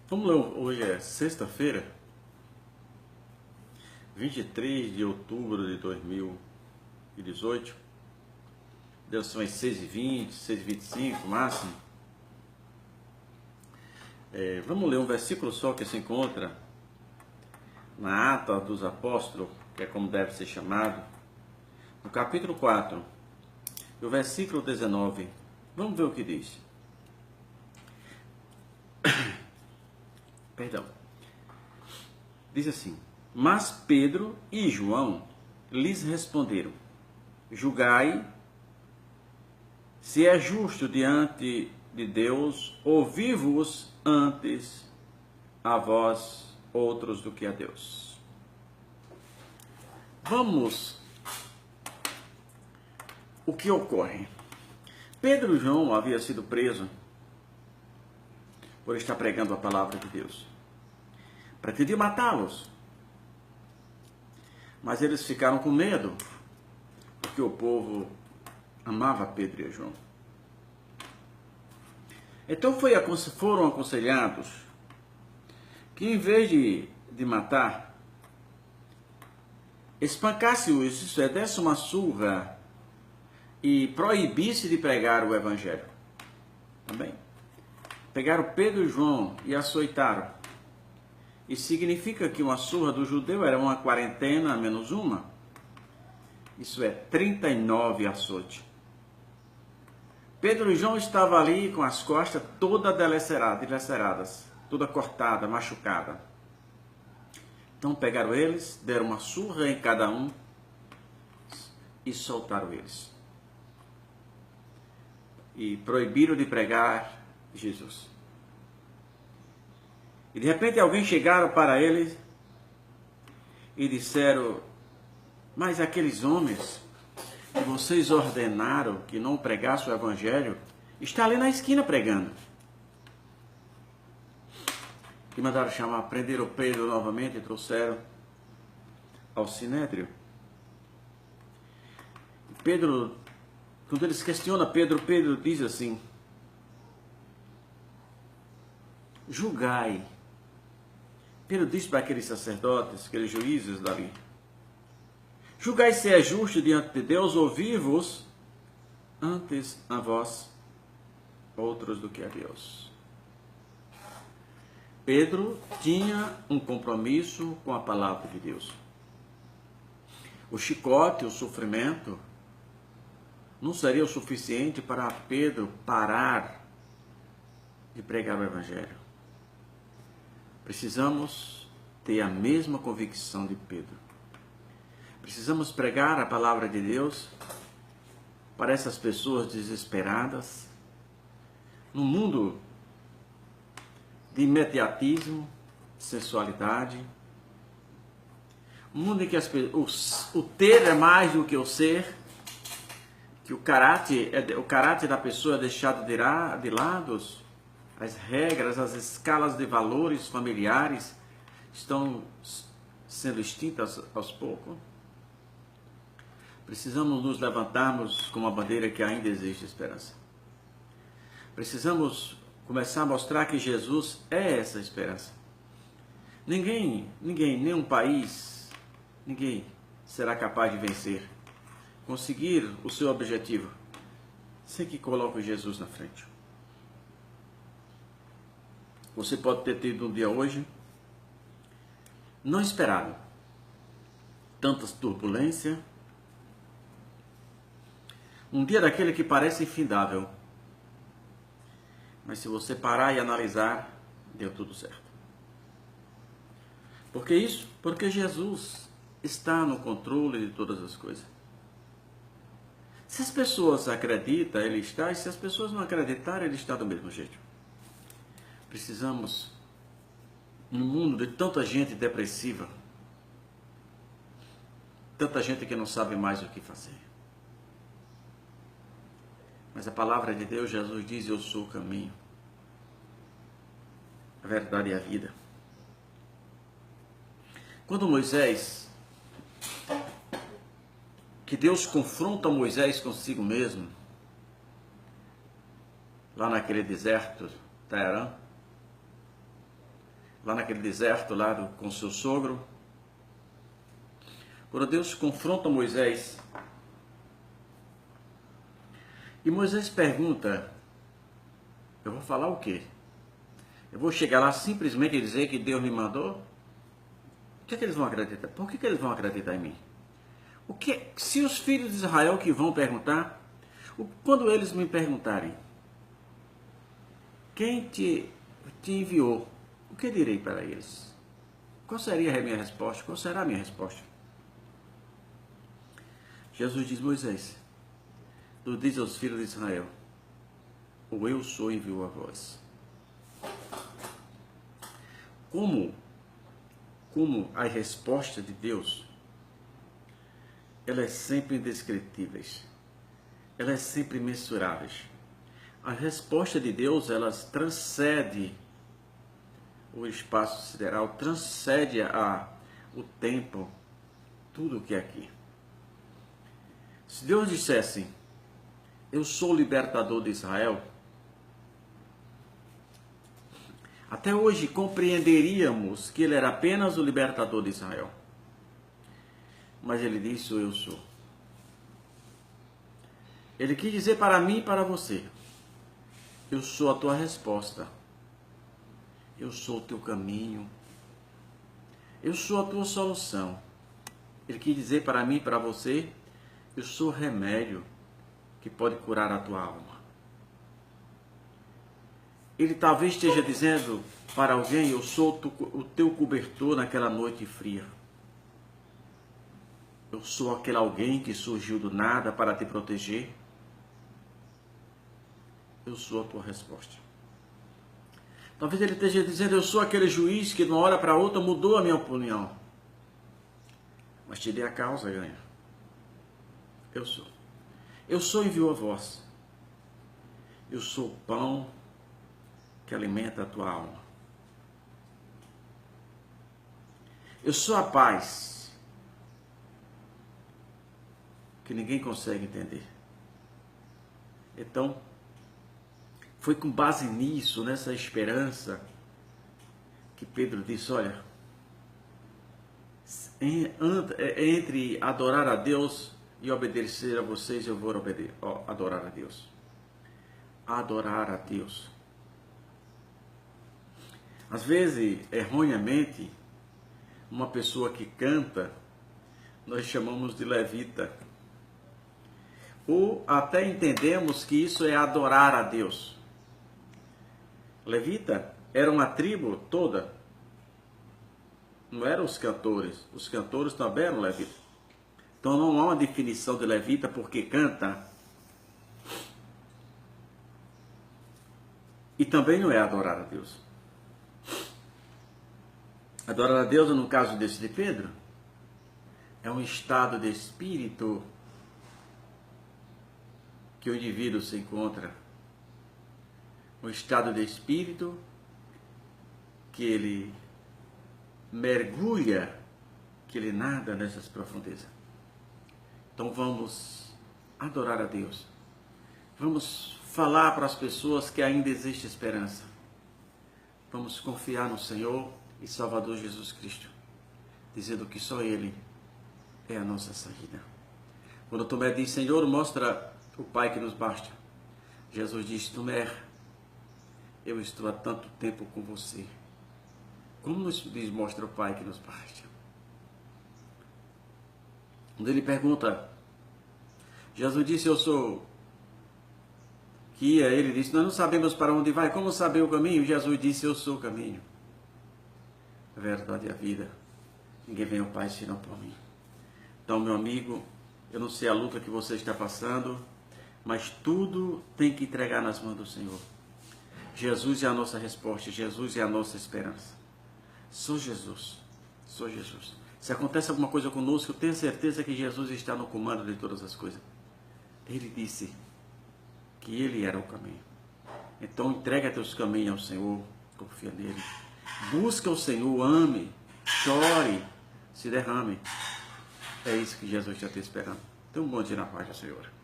Vamos ler, hoje é sexta-feira, 23 de outubro de 2018. Deve ser umas 6h20, 6h25 máximo. Vamos ler um versículo só que se encontra na Ata dos Apóstolos, que é como deve ser chamado, no capítulo 4, e o versículo 19. Vamos ver o que diz. Perdão. Diz assim: Mas Pedro e João lhes responderam: Julgai se é justo diante de Deus ouvir-vos antes a vós outros do que a Deus. Vamos. O que ocorre? Pedro e João haviam sido presos por estar pregando a palavra de Deus. Pretendiam matá-los, mas eles ficaram com medo, porque o povo amava Pedro e João. Então foram aconselhados que, em vez de matar, espancasse-os, isso é, desse uma surra e proibisse de pregar o evangelho. Também pegaram Pedro e João e açoitaram. Isso significa que uma surra do judeu era uma quarentena menos uma. Isso é 39 açoites. Pedro e João estavam ali com as costas todas dilaceradas, toda cortada, machucada. Então pegaram eles, deram uma surra em cada um e soltaram eles. E proibiram de pregar Jesus. E de repente alguém chegaram para eles e disseram: Mas aqueles homens que vocês ordenaram que não pregasse o evangelho, está ali na esquina pregando. E mandaram chamar, prenderam Pedro novamente e trouxeram ao Sinédrio. Pedro, quando eles questionam Pedro diz assim: Julgai. Pedro diz para aqueles sacerdotes, aqueles juízes dali: Julgai se é justo diante de Deus ouvir-vos antes a vós outros do que a Deus. Pedro tinha um compromisso com a palavra de Deus. O chicote, o sofrimento, não seria o suficiente para Pedro parar de pregar o evangelho. Precisamos ter a mesma convicção de Pedro. Precisamos pregar a palavra de Deus para essas pessoas desesperadas, num mundo de imediatismo, sensualidade, um mundo em que o ter é mais do que o ser, que o caráter da pessoa é deixado de lado, as regras, as escalas de valores familiares estão sendo extintas aos poucos. Precisamos nos levantarmos com uma bandeira que ainda existe esperança. Precisamos começar a mostrar que Jesus é essa esperança. Nenhum país, ninguém será capaz de vencer, conseguir o seu objetivo, sem que coloque Jesus na frente. Você pode ter tido um dia hoje não esperado, tantas turbulências, um dia daquele que parece infindável, mas se você parar e analisar, deu tudo certo. Por que isso? Porque Jesus está no controle de todas as coisas. Se as pessoas acreditam, Ele está, e se as pessoas não acreditarem, Ele está do mesmo jeito. Precisamos, no mundo de tanta gente depressiva, tanta gente que não sabe mais o que fazer. Mas a palavra de Deus, Jesus diz: Eu sou o caminho, a verdade e a vida. Quando Moisés, que Deus confronta Moisés consigo mesmo, lá naquele deserto, Tearã, lá naquele deserto, com seu sogro. Quando Deus confronta Moisés, e Moisés pergunta, eu vou falar o quê? Eu vou chegar lá simplesmente e dizer que Deus me mandou? O que é que eles vão acreditar? Por que eles vão acreditar em mim? Se os filhos de Israel que vão perguntar, quando eles me perguntarem, quem te enviou, o que direi para eles? Qual seria a minha resposta? Qual será a minha resposta? Jesus diz, Moisés, tu diz aos filhos de Israel, o eu sou enviou a vós. Como a resposta de Deus, ela é sempre indescritíveis, ela é sempre mensuráveis. A resposta de Deus, ela transcende o espaço sideral, transcende o tempo, tudo o que é aqui. Se Deus dissesse, eu sou o libertador de Israel, até hoje compreenderíamos que ele era apenas o libertador de Israel. Mas ele disse, eu sou. Ele quis dizer para mim e para você, eu sou a tua resposta. Eu sou o teu caminho. Eu sou a tua solução. Ele quis dizer para mim e para você, eu sou o remédio que pode curar a tua alma. Ele talvez esteja dizendo para alguém, eu sou o teu cobertor naquela noite fria. Eu sou aquele alguém que surgiu do nada para te proteger. Eu sou a tua resposta. Talvez ele esteja dizendo, eu sou aquele juiz que de uma hora para outra mudou a minha opinião. Mas te dei a causa, ganha. Eu sou. Eu sou enviou a vós. Eu sou o pão que alimenta a tua alma. Eu sou a paz que ninguém consegue entender. Então, foi com base nisso, nessa esperança, que Pedro disse, olha, entre adorar a Deus e obedecer a vocês, eu vou adorar a Deus. Adorar a Deus. Às vezes, erroneamente, uma pessoa que canta, nós chamamos de levita. Ou até entendemos que isso é adorar a Deus. Levita era uma tribo toda. Não eram os cantores. Os cantores também eram levitas. Então não há uma definição de levita porque canta. E também não é adorar a Deus. Adorar a Deus, no caso desse de Pedro, é um estado de espírito que o indivíduo se encontra. Um estado de espírito que ele mergulha, que ele nada nessas profundezas. Então vamos adorar a Deus. Vamos falar para as pessoas que ainda existe esperança. Vamos confiar no Senhor e Salvador Jesus Cristo, dizendo que só Ele é a nossa saída. Quando Tomé diz, Senhor, mostra o Pai que nos basta, Jesus diz, Tomé, eu estou há tanto tempo com você. Como nos diz, mostra o Pai que nos basta? Quando ele pergunta, Jesus disse, eu sou, que ia, ele disse, nós não sabemos para onde vai, como saber o caminho? Jesus disse, eu sou o caminho, a verdade e a vida. Ninguém vem ao Pai senão por mim. Então, meu amigo, eu não sei a luta que você está passando, mas tudo tem que entregar nas mãos do Senhor. Jesus é a nossa resposta, Jesus é a nossa esperança. Só Jesus, só Jesus. Se acontece alguma coisa conosco, eu tenho certeza que Jesus está no comando de todas as coisas. Ele disse que Ele era o caminho. Então entrega teus caminhos ao Senhor, confia nele. Busca o Senhor, ame, chore, se derrame. É isso que Jesus está te esperando. Tenha um bom dia na paz do Senhor.